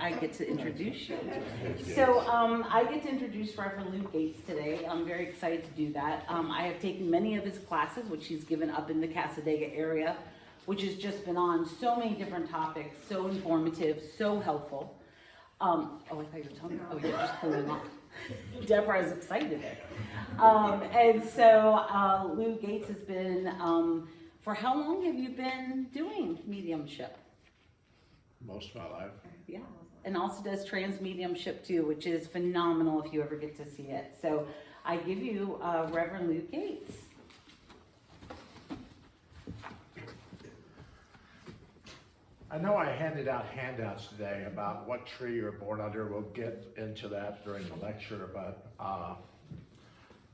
I get to introduce you. So I get to introduce Reverend Luke Gates today. I'm very excited to do that. I have taken many of his classes, which he's given up in the Casadega area, which has just been on so many different topics, so informative, so helpful. Oh, I thought you were telling me. Oh, you're just cooling off. Deborah is excited there. And so Luke Gates has been, for how long have you been doing mediumship? Most of my life. Yeah, and also does trans mediumship too, which is phenomenal if you ever get to see it. So I give you Reverend Luke Gates. I know I handed out handouts today about what tree you were born under. We'll get into that during the lecture, but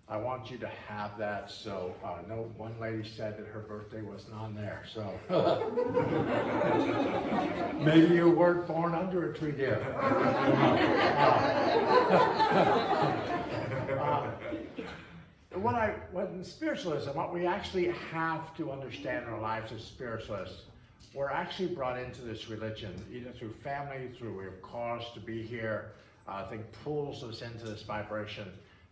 I want you to have that. So I know one lady said that her birthday wasn't on there, so maybe you weren't born under a tree, dear. What in spiritualism, what we actually have to understand in our lives as spiritualists, we're actually brought into this religion, either through family, through we have cause to be here, I think pulls us into this vibration.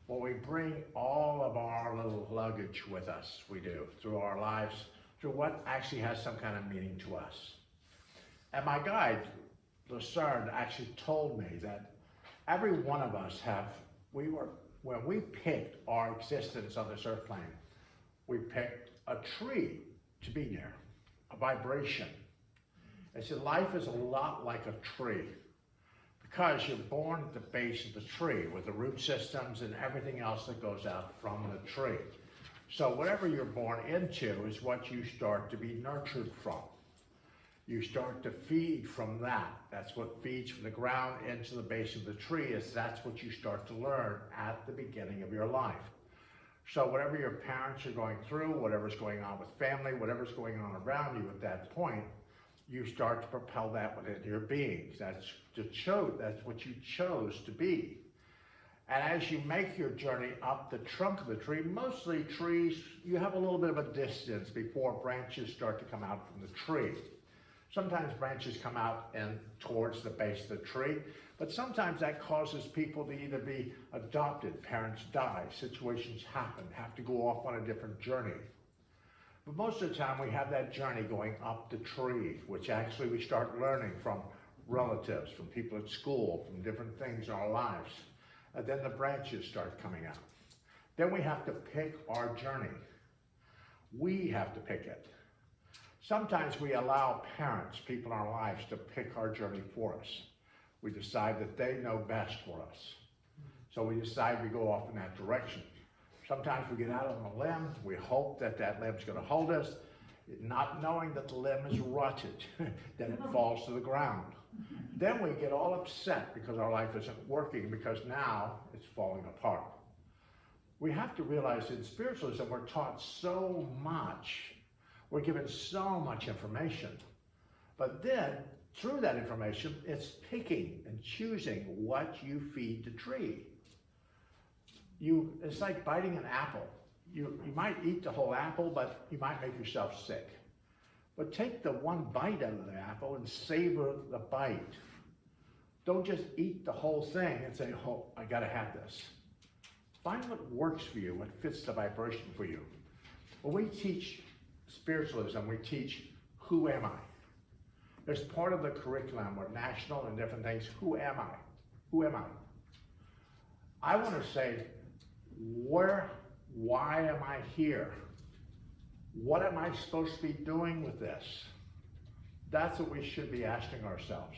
Well, we bring all of our little luggage with us, we do, through our lives, through what actually has some kind of meaning to us. And my guide, Lucerne, actually told me that every one of us when we picked our existence on this earth plane, we picked a tree to be near, a vibration. And so life is a lot like a tree, because you're born at the base of the tree with the root systems and everything else that goes out from the tree. So whatever you're born into is what you start to be nurtured from. You start to feed from that. That's what feeds from the ground into the base of the tree, that's what you start to learn at the beginning of your life. So whatever your parents are going through, whatever's going on with family, whatever's going on around you at that point, you start to propel that within your being. That's what you chose to be. And as you make your journey up the trunk of the tree, mostly trees, you have a little bit of a distance before branches start to come out from the tree. Sometimes branches come out and towards the base of the tree, but sometimes that causes people to either be adopted, parents die, situations happen, have to go off on a different journey. But most of the time we have that journey going up the tree, which actually we start learning from relatives, from people at school, from different things in our lives. And then the branches start coming out. Then we have to pick our journey. We have to pick it. Sometimes we allow parents, people in our lives, to pick our journey for us. We decide that they know best for us. So we decide we go off in that direction. Sometimes we get out on a limb, we hope that that limb's going to hold us, not knowing that the limb is rutted, then it falls to the ground. Then we get all upset because our life isn't working, because now it's falling apart. We have to realize in spiritualism we're taught so much. We're given so much information, but then through that information, it's picking and choosing what you feed the tree. It's like biting an apple. You might eat the whole apple, but you might make yourself sick. But take the one bite out of the apple and savor the bite. Don't just eat the whole thing and say, oh, I gotta have this. Find what works for you, what fits the vibration for you. When we teach spiritualism, we teach, who am I? There's part of the curriculum, or national and different things, who am I? Who am I? I want to say, why am I here? What am I supposed to be doing with this? That's what we should be asking ourselves.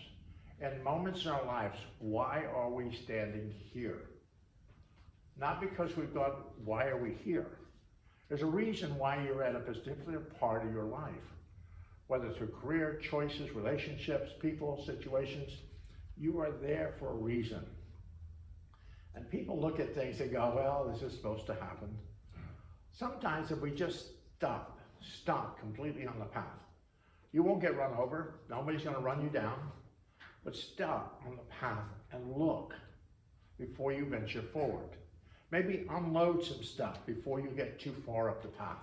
In moments in our lives, why are we standing here? Not because we've got, why are we here? There's a reason why you're at a particular part of your life, whether through career, choices, relationships, people, situations. You are there for a reason. And people look at things and go, well, this is supposed to happen. Sometimes if we just stop completely on the path, you won't get run over, nobody's going to run you down, but stop on the path and look before you venture forward. Maybe unload some stuff before you get too far up the path.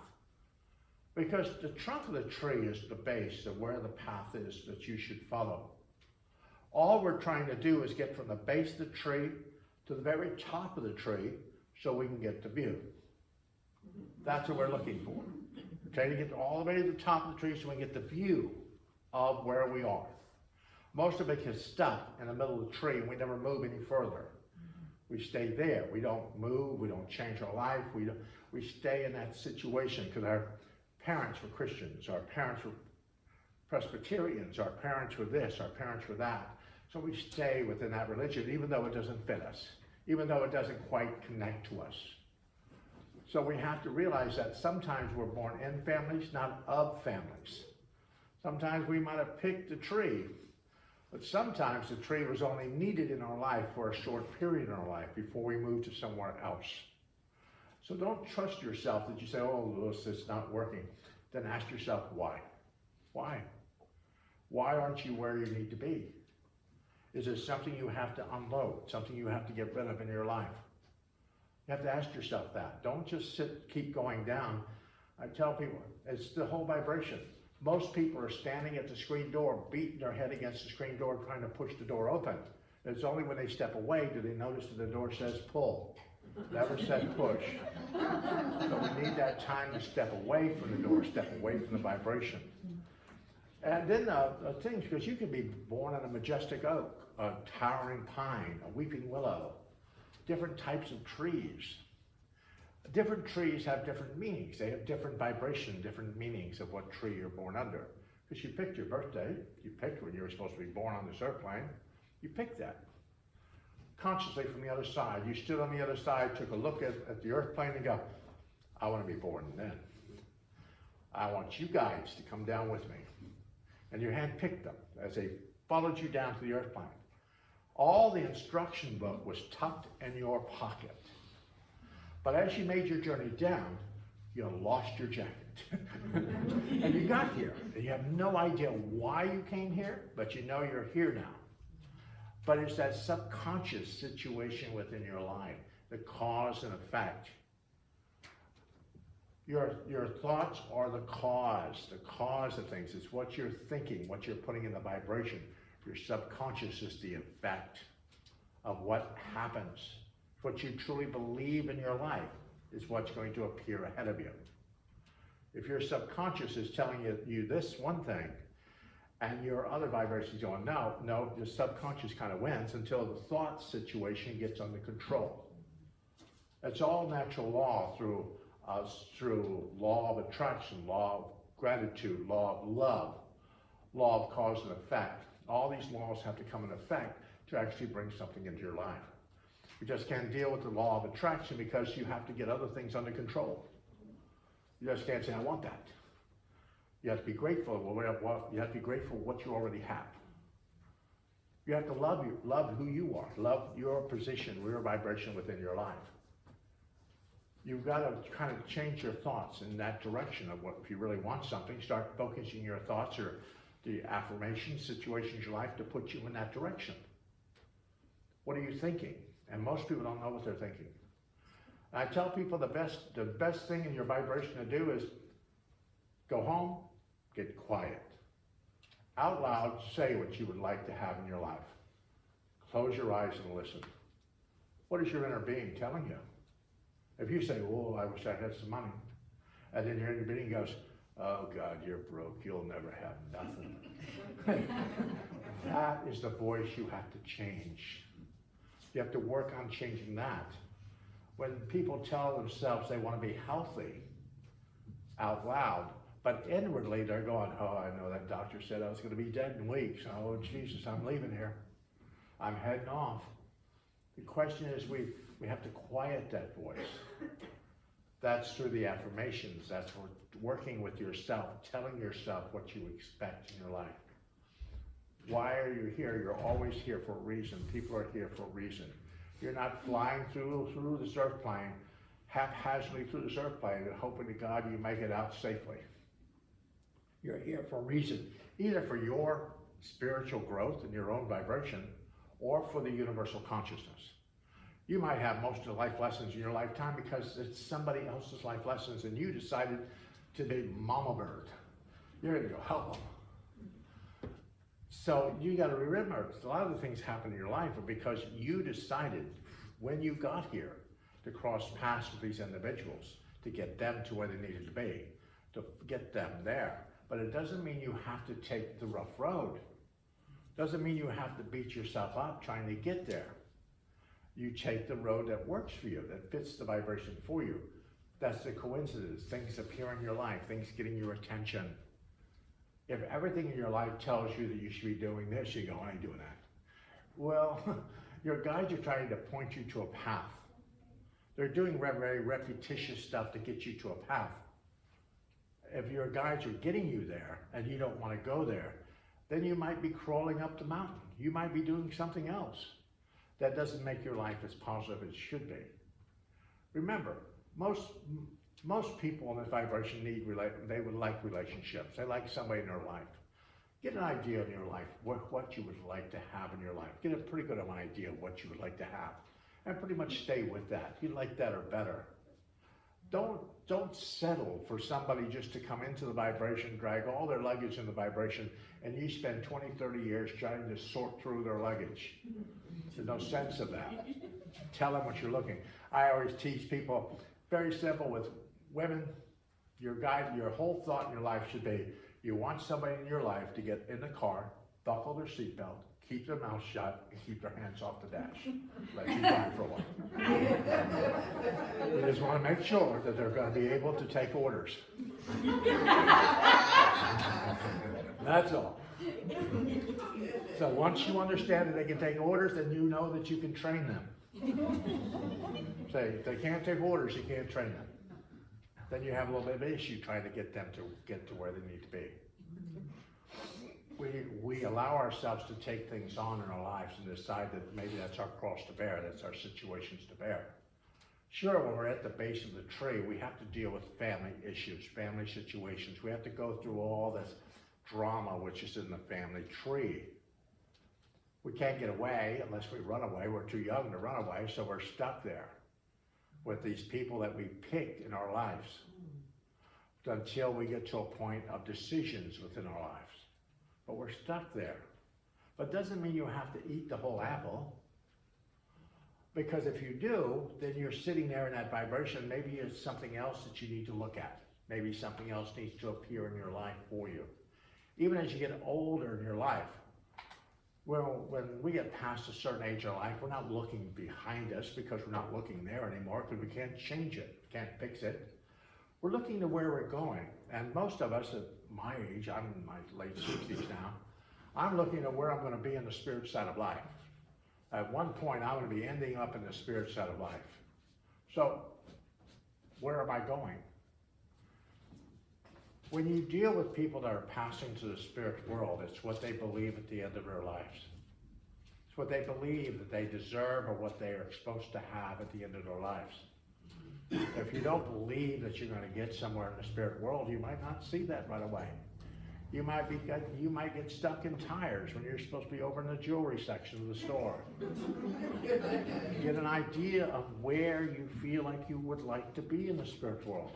Because the trunk of the tree is the base of where the path is that you should follow. All we're trying to do is get from the base of the tree to the very top of the tree so we can get the view. That's what we're looking for. We're trying to get all the way to the top of the tree so we can get the view of where we are. Most of it gets stuck in the middle of the tree and we never move any further. We stay there. We don't move. We don't change our life. We stay in that situation because our parents were Christians. Our parents were Presbyterians. Our parents were this. Our parents were that. So we stay within that religion even though it doesn't fit us, even though it doesn't quite connect to us. So we have to realize that sometimes we're born in families, not of families. Sometimes we might have picked a tree, but sometimes the tree was only needed in our life for a short period in our life before we move to somewhere else. So don't trust yourself that you say, oh, Lewis, it's not working. Then ask yourself, why? Why? Why aren't you where you need to be? Is there something you have to unload, something you have to get rid of in your life? You have to ask yourself that. Don't just keep going down. I tell people, it's the whole vibration. Most people are standing at the screen door, beating their head against the screen door, trying to push the door open. It's only when they step away do they notice that the door says pull. Never said push. So we need that time to step away from the door, step away from the vibration. And then things, because you can be born on a majestic oak, a towering pine, a weeping willow, different types of trees. Different trees have different meanings. They have different vibration, different meanings of what tree you're born under. Because you picked your birthday, you picked when you were supposed to be born on this airplane, you picked that. Consciously from the other side, you stood on the other side, took a look at the earth plane and go, I want to be born then. I want you guys to come down with me. And you handpicked them as they followed you down to the earth plane. All the instruction book was tucked in your pocket. But as you made your journey down, you lost your jacket. And you got here, and you have no idea why you came here, but you know you're here now. But it's that subconscious situation within your life, the cause and effect. Your thoughts are the cause of things. It's what you're thinking, what you're putting in the vibration. Your subconscious is the effect of what happens. What you truly believe in your life is what's going to appear ahead of you. If your subconscious is telling you this one thing, and your other vibrations going, no, the subconscious kind of wins until the thought situation gets under control. It's all natural law through law of attraction, law of gratitude, law of love, law of cause and effect. All these laws have to come in effect to actually bring something into your life. You just can't deal with the law of attraction because you have to get other things under control. You just can't say, I want that. You have to be grateful. You have to be grateful for what you already have. You have to love who you are, love your position, your vibration within your life. You've got to kind of change your thoughts in that direction of what, if you really want something, start focusing your thoughts or the affirmations, situations in your life to put you in that direction. What are you thinking? And most people don't know what they're thinking. And I tell people the best thing in your vibration to do is go home, get quiet. Out loud, say what you would like to have in your life. Close your eyes and listen. What is your inner being telling you? If you say, oh, I wish I had some money, and then your inner being goes, oh God, you're broke, you'll never have nothing. That is the voice you have to change. You have to work on changing that. When people tell themselves they want to be healthy out loud, but inwardly they're going, oh, I know that doctor said I was going to be dead in weeks. Oh, Jesus, I'm leaving here. I'm heading off. The question is we have to quiet that voice. That's through the affirmations. That's working with yourself, telling yourself what you expect in your life. Why are you here? You're always here for a reason. People are here for a reason. You're not flying through this earth plane, haphazardly through this earth plane and hoping to God you make it out safely. You're here for a reason, either for your spiritual growth and your own vibration or for the universal consciousness. You might have most of the life lessons in your lifetime because it's somebody else's life lessons and you decided to be mama bird. You're going to go help them. So you got to remember, a lot of the things happen in your life are because you decided when you got here to cross paths with these individuals, to get them to where they needed to be, to get them there. But it doesn't mean you have to take the rough road. Doesn't mean you have to beat yourself up trying to get there. You take the road that works for you, that fits the vibration for you. That's the coincidence. Things appear in your life, things getting your attention. If everything in your life tells you that you should be doing this, you go, I ain't doing that. Well, your guides are trying to point you to a path. They're doing very repetitious stuff to get you to a path. If your guides are getting you there and you don't want to go there, then you might be crawling up the mountain. You might be doing something else. That doesn't make your life as positive as it should be. Remember, most people in this vibration they would like relationships. They like somebody in their life. Get an idea in your life, what you would like to have in your life. Get a pretty good idea of what you would like to have. And pretty much stay with that. You like that or better. Don't settle for somebody just to come into the vibration, drag all their luggage in the vibration, and you spend 20, 30 years trying to sort through their luggage. There's no sense of that. Tell them what you're looking. I always teach people, very simple with women, your whole thought in your life should be, you want somebody in your life to get in the car, buckle their seatbelt, keep their mouth shut, and keep their hands off the dash. Let you drive for a while. You just want to make sure that they're going to be able to take orders. That's all. So once you understand that they can take orders, then you know that you can train them. Say, if they can't take orders, you can't train them. Then you have a little bit of an issue trying to get them to get to where they need to be. We allow ourselves to take things on in our lives and decide that maybe that's our cross to bear, that's our situations to bear. Sure, when we're at the base of the tree, we have to deal with family issues, family situations. We have to go through all this drama which is in the family tree. We can't get away unless we run away. We're too young to run away, so we're stuck there with these people that we picked in our lives until we get to a point of decisions within our lives. But we're stuck there. But doesn't mean you have to eat the whole apple. Because if you do, then you're sitting there in that vibration. Maybe it's something else that you need to look at. Maybe something else needs to appear in your life for you. Even as you get older in your life, well, when we get past a certain age of life, we're not looking behind us because we're not looking there anymore because we can't change it, can't fix it. We're looking to where we're going. And most of us at my age, I'm in my late 60s now, I'm looking at where I'm going to be in the spirit side of life. At one point, I'm going to be ending up in the spirit side of life. So, where am I going? When you deal with people that are passing to the spirit world, it's what they believe at the end of their lives. It's what they believe that they deserve or what they are supposed to have at the end of their lives. If you don't believe that you're going to get somewhere in the spirit world, you might not see that right away. You might get stuck in tires when you're supposed to be over in the jewelry section of the store. Get an idea of where you feel like you would like to be in the spirit world.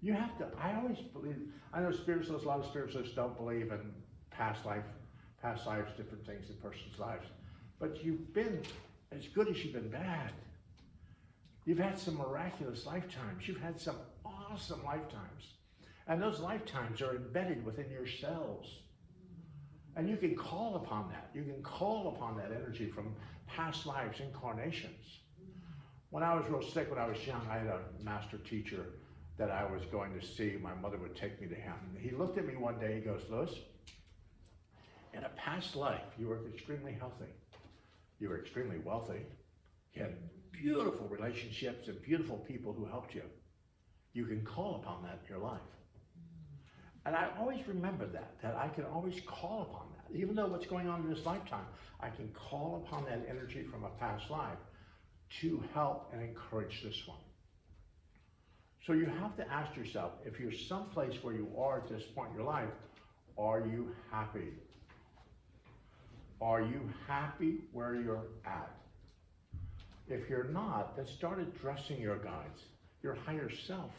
You have to, I always believe, I know spiritualists, a lot of spiritualists don't believe in past lives, different things in person's lives. But you've been as good as you've been bad. You've had some miraculous lifetimes. You've had some awesome lifetimes. And those lifetimes are embedded within your cells. And you can call upon that. You can call upon that energy from past lives, incarnations. When I was real sick, when I was young, I had a master teacher that I was going to see. My mother would take me to him. And he looked at me one day, he goes, Louis, in a past life, you were extremely healthy. You were extremely wealthy. You had beautiful relationships and beautiful people who helped you. You can call upon that in your life. And I always remember that I can always call upon that. Even though what's going on in this lifetime, I can call upon that energy from a past life to help and encourage this one. So you have to ask yourself, if you're someplace where you are at this point in your life, are you happy? Are you happy where you're at? If you're not, then start addressing your guides, your higher self.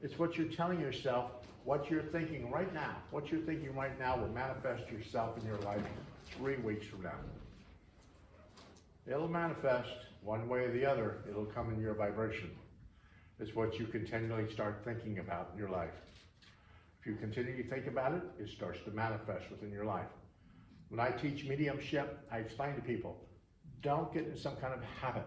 It's what you're telling yourself, what you're thinking right now. What you're thinking right now will manifest yourself in your life 3 weeks from now. It'll manifest one way or the other. It'll come in your vibration. It's what you continually start thinking about in your life. If you continue to think about it, it starts to manifest within your life. When I teach mediumship, I explain to people, don't get in some kind of habit.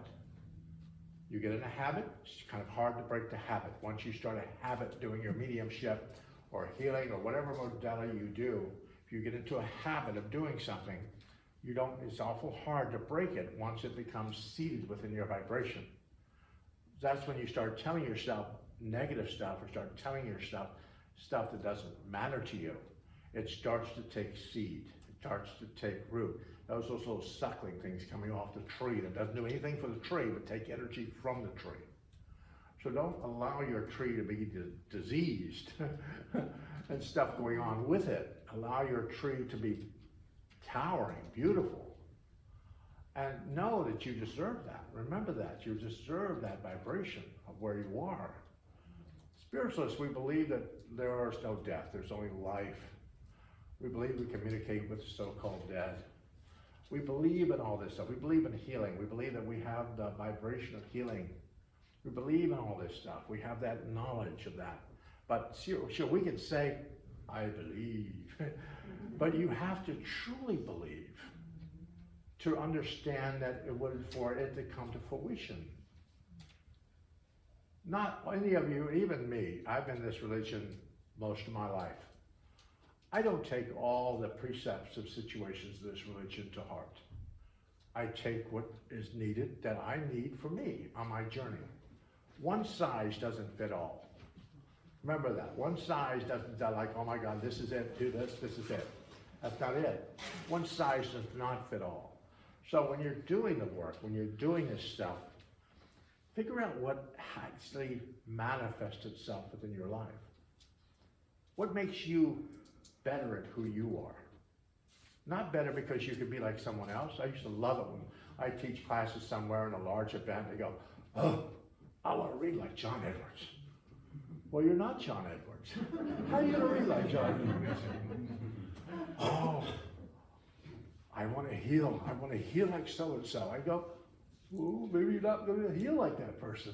You get in a habit, it's kind of hard to break the habit. Once you start a habit doing your mediumship or healing or whatever modality you do, if you get into a habit of doing something, it's awful hard to break it once it becomes seated within your vibration. That's when you start telling yourself negative stuff or start telling yourself stuff that doesn't matter to you. It starts to take seed. It starts to take root. Those little suckling things coming off the tree that doesn't do anything for the tree but take energy from the tree. So don't allow your tree to be diseased and stuff going on with it. Allow your tree to be towering, beautiful. And know that you deserve that. Remember that. You deserve that vibration of where you are. Spiritualists, we believe that there is no death. There's only life. We believe we communicate with the so-called dead. We believe in all this stuff. We believe in healing. We believe that we have the vibration of healing. We believe in all this stuff. We have that knowledge of that. But sure, we can say, I believe. But you have to truly believe to understand that for it to come to fruition. Not any of you, even me, I've been in this religion most of my life. I don't take all the precepts of situations of this religion to heart. I take what is needed, that I need for me on my journey. One size doesn't fit all. Remember that. One size doesn't like, oh my God, this is it, do this is it. That's not it. One size does not fit all. So when you're doing the work, when you're doing this stuff, figure out what actually manifests itself within your life. What makes you better at who you are? Not better because you could be like someone else. I used to love it when I teach classes somewhere in a large event. They go, oh, I want to read like John Edwards. Well, you're not John Edwards. How are you going to read like John Edwards? Oh, I want to heal. I want to heal like so-and-so. I go, well, maybe you're not going to heal like that person.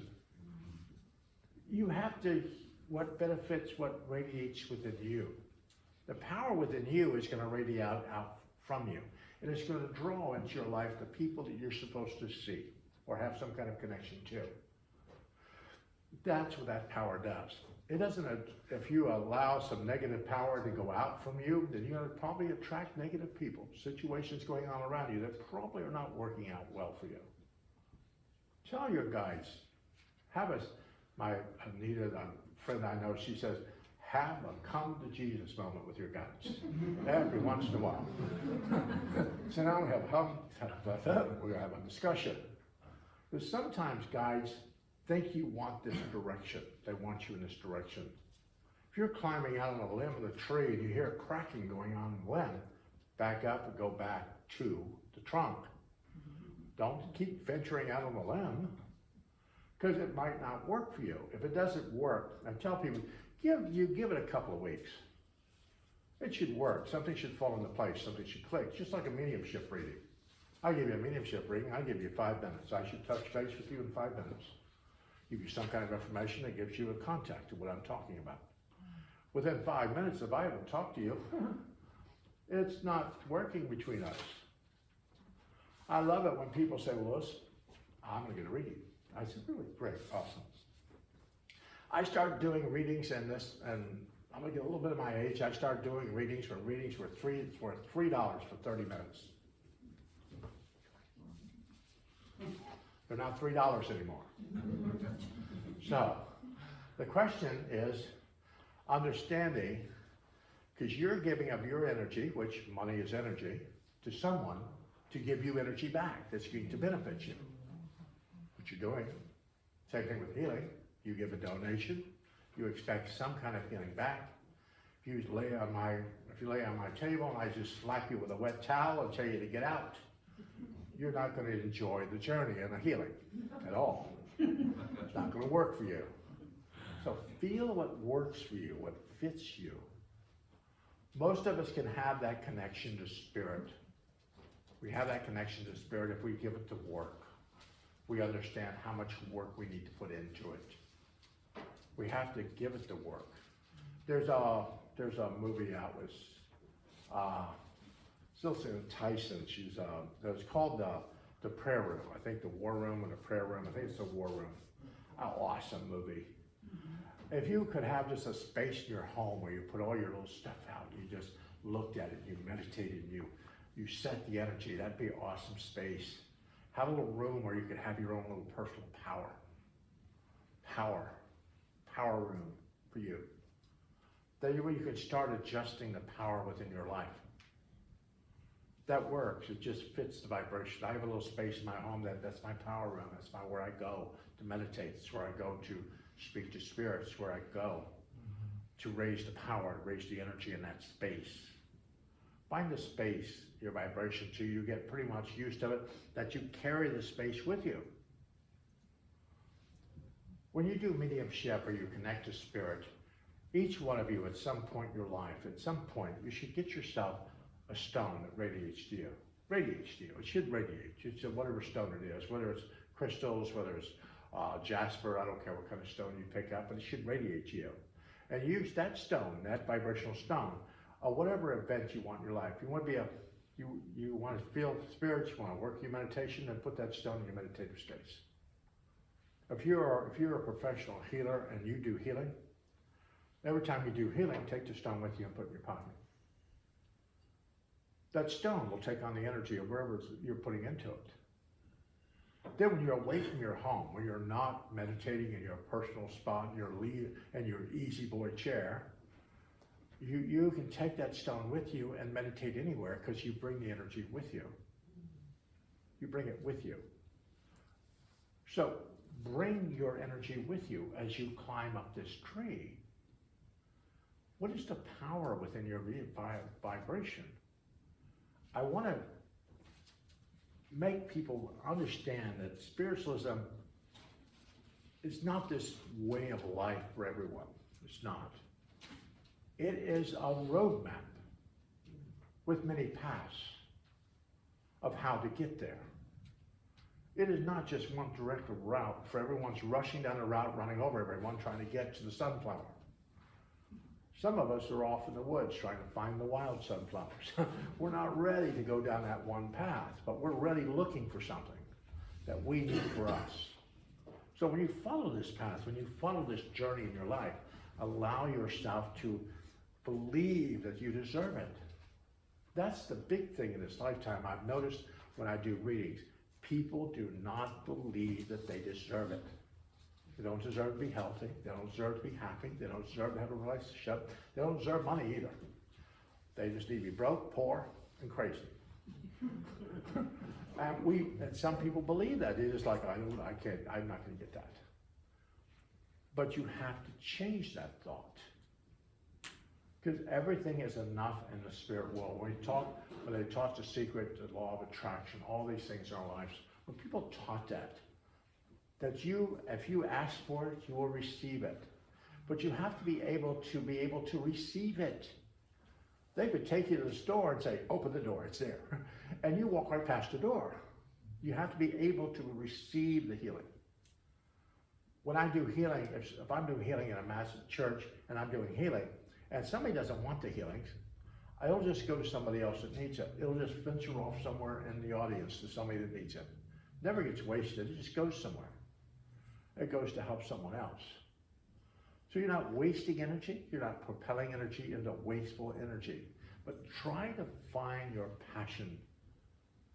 You have to, what benefits, what radiates within you. The power within you is going to radiate out from you. And it's going to draw into your life the people that you're supposed to see or have some kind of connection to. That's what that power does. It doesn't, if you allow some negative power to go out from you, then you're going to probably attract negative people, situations going on around you that probably are not working out well for you. Tell your guides, my Anita, a friend I know, she says, have a come to Jesus moment with your guides every once in a while. So now we have we're going to have a discussion. Because sometimes guides think you want this direction. They want you in this direction. If you're climbing out on a limb of the tree and you hear cracking going on in the limb, back up and go back to the trunk. Don't keep venturing out on the limb because it might not work for you. If it doesn't work, I tell people, give it a couple of weeks. It should work. Something should fall into place. Something should click. Just like a mediumship reading. I give you a mediumship reading. I give you 5 minutes. I should touch base with you in 5 minutes. Give you some kind of information that gives you a contact to what I'm talking about. Within 5 minutes, if I haven't talked to you, it's not working between us. I love it when people say, well, Lewis, I'm going to get a reading. I said, really? Great, awesome. I started doing readings in this, and I'm going to get a little bit of my age. I started doing readings were $3 for 30 minutes. They're not $3 anymore. So, the question is understanding, because you're giving up your energy, which money is energy, to someone to give you energy back that's going to benefit you. What you're doing. Same thing with healing. You give a donation, you expect some kind of healing back. If you lay on my table and I just slap you with a wet towel and tell you to get out, you're not going to enjoy the journey and the healing at all. It's not going to work for you. So feel what works for you, what fits you. Most of us can have that connection to spirit. We have that connection to spirit if we give it to work. We understand how much work we need to put into it. We have to give it the work. There's a movie out with Cicely Tyson. It was called the Prayer Room. I think the War Room and the Prayer Room. I think it's the War Room. An awesome movie. If you could have just a space in your home where you put all your little stuff out, you just looked at it, you meditated, you set the energy, that'd be an awesome space. Have a little room where you could have your own little personal power room for you. That you could start adjusting the power within your life. That works, it just fits the vibration. I have a little space in my home that's my power room, that's where I go to meditate, it's where I go to speak to spirits, where I go to raise the power, raise the energy in that space. Find the space, your vibration, so you get pretty much used to it, that you carry the space with you. When you do mediumship or you connect to spirit, each one of you at some point in your life, at some point, you should get yourself a stone that radiates to you. Radiates to you. It should radiate. It's whatever stone it is, whether it's crystals, whether it's jasper, I don't care what kind of stone you pick up, but it should radiate to you. And use that stone, that vibrational stone, whatever event you want in your life. You want to be you want to feel spirits, you want to work your meditation, then put that stone in your meditative space. If you're a professional healer and you do healing, every time you do healing, take the stone with you and put it in your pocket. That stone will take on the energy of wherever you're putting into it. Then when you're away from your home, when you're not meditating in your personal spot, in your easy boy chair, you can take that stone with you and meditate anywhere because you bring the energy with you. You bring it with you. So bring your energy with you as you climb up this tree. What is the power within your vibration? I want to make people understand that spiritualism is not this way of life for everyone. It's not. It is a roadmap with many paths of how to get there. It is not just one direct route for everyone's rushing down the route, running over everyone, trying to get to the sunflower. Some of us are off in the woods trying to find the wild sunflowers. We're not ready to go down that one path, but we're really looking for something that we need for us. So when you follow this path, when you follow this journey in your life, allow yourself to believe that you deserve it. That's the big thing in this lifetime. I've noticed when I do readings, people do not believe that they deserve it. They don't deserve to be healthy. They don't deserve to be happy. They don't deserve to have a relationship. They don't deserve money either. They just need to be broke, poor, and crazy. And some people believe that. They're just like, I'm not going to get that. But you have to change that thought. Because everything is enough in the spirit world. When they taught the secret, the law of attraction, all these things in our lives, when people taught that if you ask for it, you will receive it. But you have to be able to receive it. They could take you to the store and say, open the door, it's there. And you walk right past the door. You have to be able to receive the healing. When I do healing, if I'm doing healing in a massive church and I'm doing healing, and somebody doesn't want the healings, I'll just go to somebody else that needs it. It'll just venture off somewhere in the audience to somebody that needs it. Never gets wasted, it just goes somewhere. It goes to help someone else. So you're not wasting energy, you're not propelling energy into wasteful energy, but try to find your passion.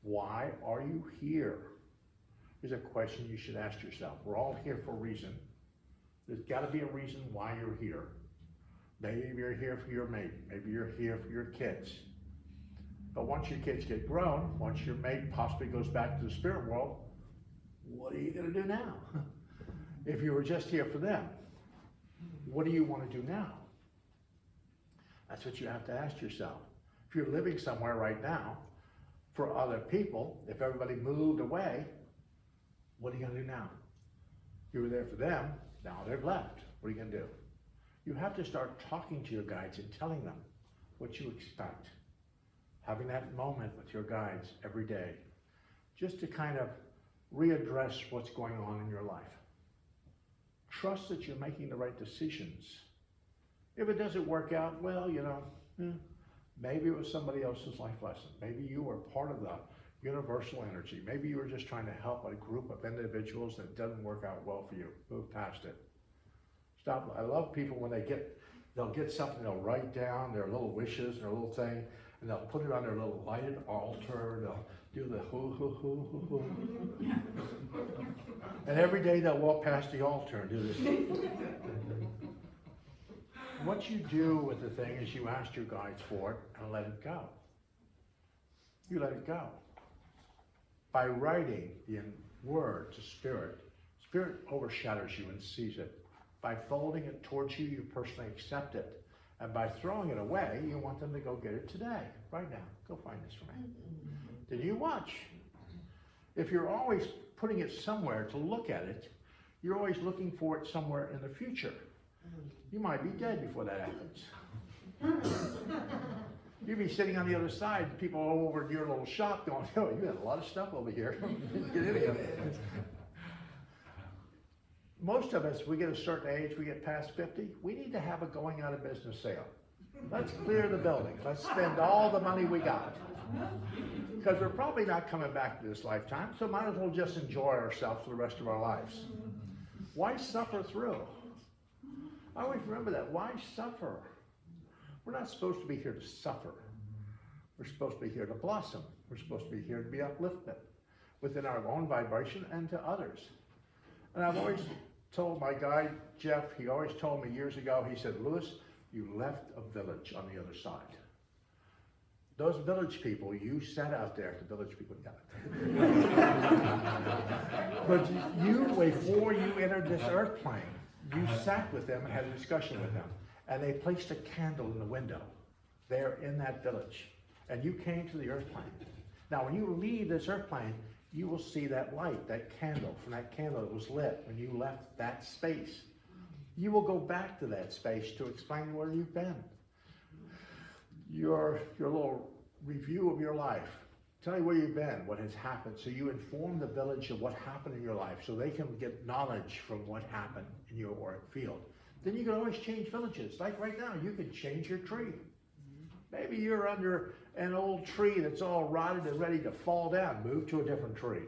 Why are you here? Is a question you should ask yourself. We're all here for a reason. There's got to be a reason why you're here. Maybe you're here for your mate. Maybe you're here for your kids. But once your kids get grown, once your mate possibly goes back to the spirit world, what are you going to do now? If you were just here for them, what do you want to do now? That's what you have to ask yourself. If you're living somewhere right now for other people, if everybody moved away, what are you going to do now? You were there for them, now they've left. What are you gonna do? You have to start talking to your guides and telling them what you expect. Having that moment with your guides every day, just to kind of readdress what's going on in your life. Trust that you're making the right decisions. If it doesn't work out, well, maybe it was somebody else's life lesson. Maybe you were part of the universal energy. Maybe you were just trying to help a group of individuals that doesn't work out well for you. Move past it. Stop. I love people when they'll get something, they'll write down their little wishes, their little thing, and they'll put it on their little lighted altar. They'll do the hoo, hoo, hoo, hoo, hoo. And every day they'll walk past the altar and do this. What you do with the thing is you ask your guides for it and let it go. You let it go. By writing the word to Spirit, Spirit overshadows you and sees it. By folding it towards you, you personally accept it. And by throwing it away, you want them to go get it today, right now. Go find this for me. Then you watch. If you're always putting it somewhere to look at it, you're always looking for it somewhere in the future. You might be dead before that happens. You'd be sitting on the other side, and people all over your little shop going, oh, you got a lot of stuff over here. Get in here. Most of us, we get a certain age, we get past 50, we need to have a going out of business sale. Let's clear the building. Let's spend all the money we got. Because we're probably not coming back to this lifetime, so might as well just enjoy ourselves for the rest of our lives. Why suffer through? I always remember that. Why suffer? We're not supposed to be here to suffer. We're supposed to be here to blossom. We're supposed to be here to be uplifted within our own vibration and to others. And I've always told my guide, Jeff, he always told me years ago, he said, Louis, you left a village on the other side. Those village people, you sat out there, the village people got it. But you, before you entered this earth plane, you sat with them and had a discussion with them. And they placed a candle in the window there in that village. And you came to the earth plane. Now, when you leave this earth plane, you will see that light, that candle, from that candle that was lit when you left that space. You will go back to that space to explain where you've been. Your little review of your life. Tell you where you've been, what has happened. So you inform the village of what happened in your life so they can get knowledge from what happened in your auric field. Then you can always change villages. Like right now, you can change your tree. Maybe you're under an old tree that's all rotted and ready to fall down. Move to a different tree.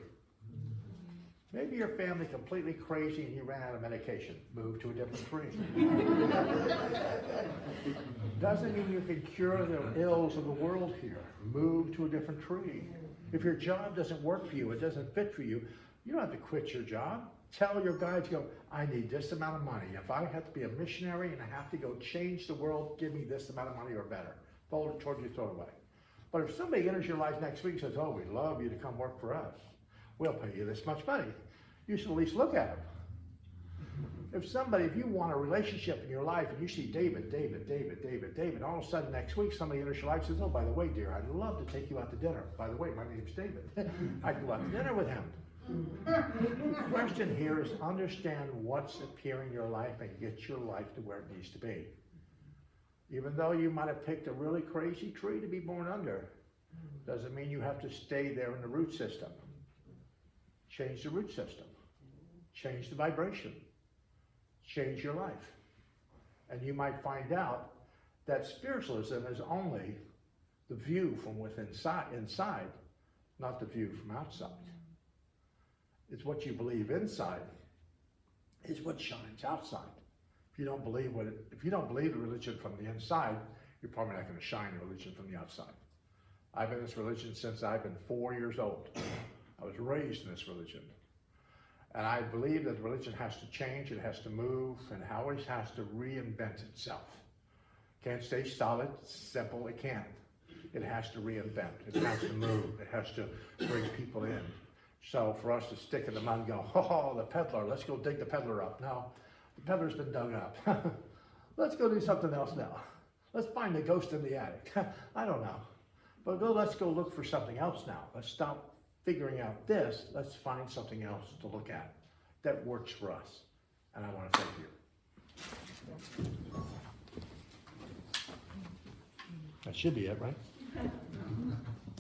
Maybe your family completely crazy and you ran out of medication. Move to a different tree. Doesn't mean you can cure the ills of the world here. Move to a different tree. If your job doesn't work for you, it doesn't fit for you, you don't have to quit your job. Tell your guides, go, I need this amount of money. If I have to be a missionary and I have to go change the world, give me this amount of money or better. Fold it towards you, throw it away. But if somebody enters your life next week and says, oh, we'd love you to come work for us, we'll pay you this much money. You should at least look at them. If you want a relationship in your life and you see David, all of a sudden next week somebody enters your life and says, oh, by the way, dear, I'd love to take you out to dinner. By the way, my name's David. I'd go out to dinner with him. The question here is understand what's appearing in your life and get your life to where it needs to be. Even though you might have picked a really crazy tree to be born under, doesn't mean you have to stay there in the root system. Change the root system. Change the vibration. Change your life. And you might find out that spiritualism is only the view from within inside, not the view from outside. It's what you believe inside is what shines outside. If you don't believe the religion from the inside, you're probably not going to shine the religion from the outside. I've been in this religion since I've been 4 years old. I was raised in this religion. And I believe that religion has to change, it has to move, and it always has to reinvent itself. Can't stay solid, simple, it can't. It has to reinvent, it has to move, it has to bring people in. So for us to stick in the mud and go, oh, the peddler, let's go dig the peddler up. No, the peddler's been dug up. Let's go do something else now. Let's find the ghost in the attic. I don't know. But let's go look for something else now. Let's stop figuring out this. Let's find something else to look at that works for us. And I want to thank you. That should be it, right?